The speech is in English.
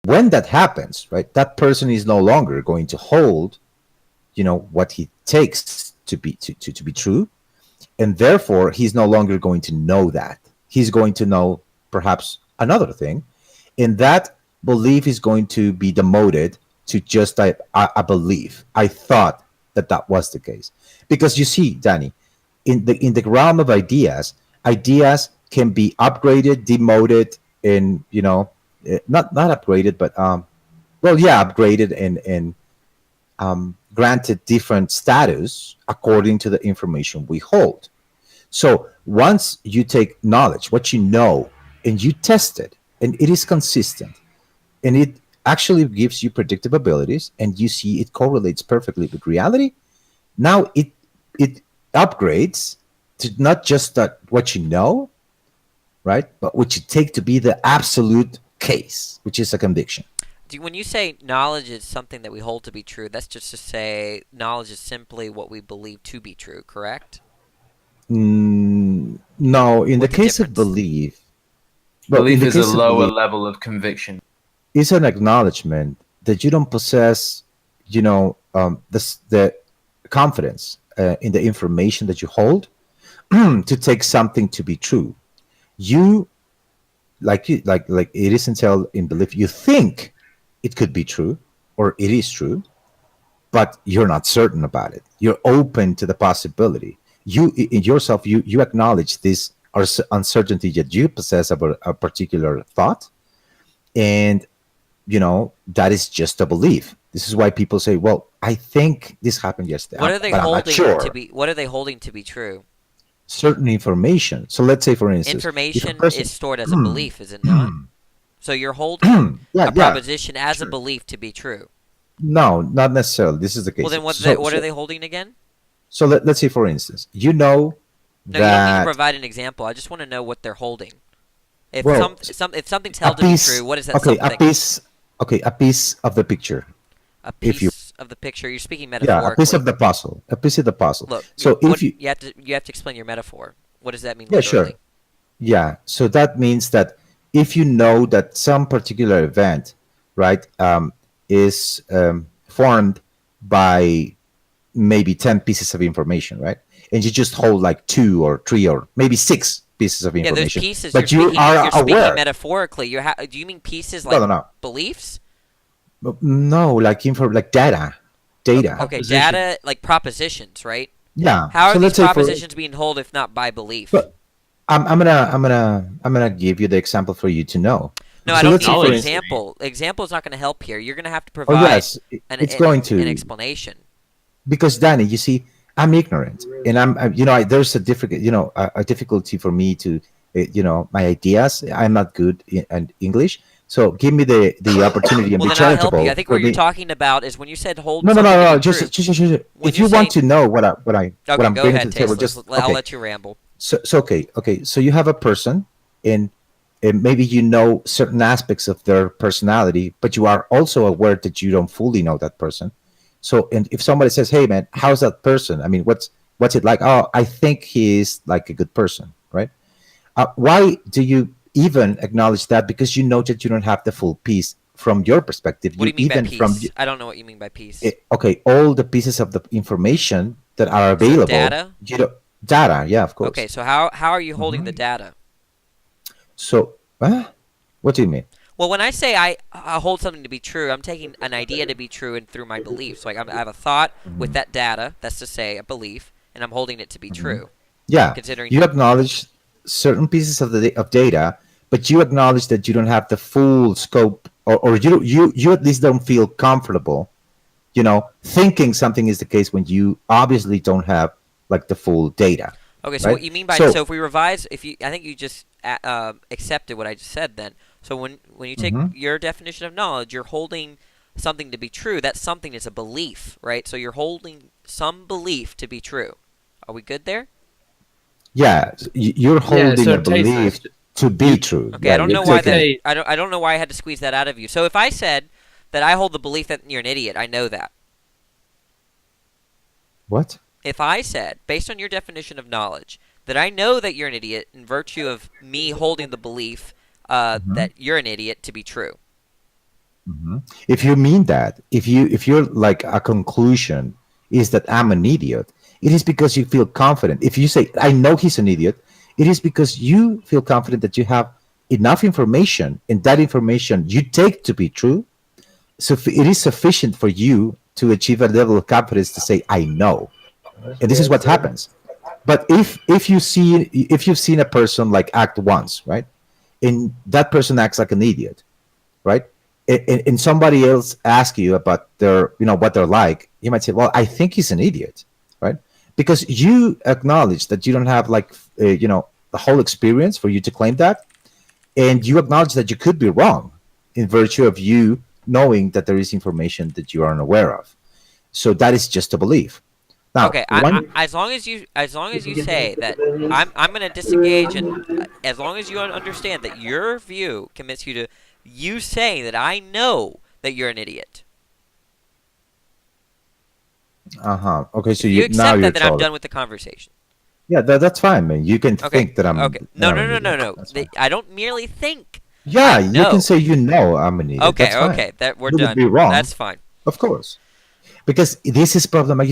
When that happens, right, that person is no longer going to hold, what he takes to be true, and therefore he's no longer going to know that. He's going to know perhaps another thing, and that belief is going to be demoted to just a belief. I thought that was the case, because you see, Danny, in the realm of ideas can be upgraded, demoted, and not upgraded, but well, yeah, upgraded and granted different status according to the information we hold. So once you take knowledge, what you know, and you test it, and it is consistent, and it actually gives you predictive abilities, and you see it correlates perfectly with reality, now it upgrades to not just that what you know, right, but what you take to be the absolute case, which is a conviction. When you say knowledge is something that we hold to be true, that's just to say knowledge is simply what we believe to be true, correct? No, in the What's the case of difference? belief, well, in Belief the is a case of lower belief, level of conviction. is an acknowledgement that you don't possess, the confidence in the information that you hold to take something to be true. You like it is entailed in belief. You think it could be true, or it is true, but you're not certain about it. You're open to the possibility. You in yourself, you acknowledge this uncertainty that you possess about a particular thought, and that is just a belief. This is why people say, well, I think this happened yesterday, What are they but I'm not holding to sure. be? What are they holding to be true? Certain information. So let's say, for instance, if a Information is person stored as a belief, is it not? So you're holding yeah, a yeah, proposition as a sure. belief to be true. No, not necessarily. This is the Well, case. then So what are so they holding again? so let's say, for instance, No, you don't need to that, provide an example. I just want to know what they're holding. If well, if something's a held to be piece, true, what is that okay, something? a piece of the picture. A If you, piece of the picture. You're speaking yeah, a piece of metaphorically. the puzzle, a piece of the puzzle. Look, So if what you, you have to explain your metaphor. What does that mean yeah, sure, literally? yeah. So that means that if you know that some particular event, right, is formed by maybe 10 pieces of information, right, and you just hold like two or three or maybe six pieces of Yeah, those information, pieces but you you're are speaking aware. metaphorically. Do you mean pieces No, like no, no. beliefs? No, like like data. Okay, Proposition. data like propositions, right? Yeah. How are So these let's say for, propositions being held if not by belief? but I'm gonna give you the example for you to know. No, I So don't let's say need an for Knowledge instance, to me. example. Example is not going to help here. You're going to have to oh provide yes, it's going an to, explanation. because Danny, you see, I'm ignorant, and there's a difficult, a difficulty for me to, my ideas. I'm not good in English, so give me the opportunity and Well, be then I'll help you. I charitable think for what you're me. talking about is when you said hold No, no, no, something to no. be Just, true. When if you're you want saying, to know what okay, I'm go bringing to ahead, the table, Tasteless. just I'll okay. let you ramble. So okay, okay. So you have a person, and maybe you know certain aspects of their personality, but you are also aware that you don't fully know that person. So, and if somebody says, "Hey, man, how's that person? I mean, what's it like?" Oh, I think he's like a good person, right? Why do you even acknowledge that? Because you know that you don't have the full piece from your perspective. What do You you mean by even from piece? I don't know what you mean by piece. okay, all the pieces of the information that are So available, data? data, yeah, of Okay, course. so how are you holding the data? So, what do you mean? Well, when I say I hold something to be true, I'm taking an idea to be true and through my beliefs. Like I have a thought with that data, that's to say a belief, and I'm holding it to be true. Yeah, Considering you acknowledge certain pieces of data, but you acknowledge that you don't have the full scope, or you at least don't feel comfortable, thinking something is the case when you obviously don't have like the full data, Okay, so right? what you mean by So, if we revise, if you I think you just accepted what I just said then. So when you take mhm. your definition of knowledge, you're holding something to be true. That something is a belief, right? So you're holding some belief to be true. Are we good there? Yeah, you're Yeah, holding so a belief tasteless. to be You true. Okay, I Yeah, don't you're know you could why taking. say I don't know why I had to squeeze that out of you. So if I said that I hold the belief that you're an idiot, I know that. What? If I said, based on your definition of knowledge, that I know that you're an idiot in virtue of me holding the belief Mhm. that you're an idiot to be true. Mhm. If you mean that, if you're like a conclusion is that I'm an idiot, it is because you feel confident. If you say I know he's an idiot, it is because you feel confident that you have enough information, and that information you take to be true. So it is sufficient for you to achieve a level of confidence to say I know, and this is what happens. But if you've seen a person like act once, right, and that person acts like an idiot, right? And somebody else asks you about their, what they're like, you might say, well, I think he's an idiot, right? Because you acknowledge that you don't have like, the whole experience for you to claim that. And you acknowledge that you could be wrong in virtue of you knowing that there is information that you are unaware of. So that is just a belief. Now, Okay, one, as long as you say that I'm gonna disengage, and as long as you understand that your view commits you to you saying that I know that you're an idiot. uh-huh. Okay, so If you you now accept you're that, then I'm trolling. done with the conversation. Yeah, that's fine, man. You can Okay, think that okay. that No, I'm no, an no, no, idiot. no. That's fine. I don't merely think. Yeah, I you can know. say I'm an idiot. Okay, That's fine. okay. That we're You would done. be wrong, That's fine. of course, because this is problematic.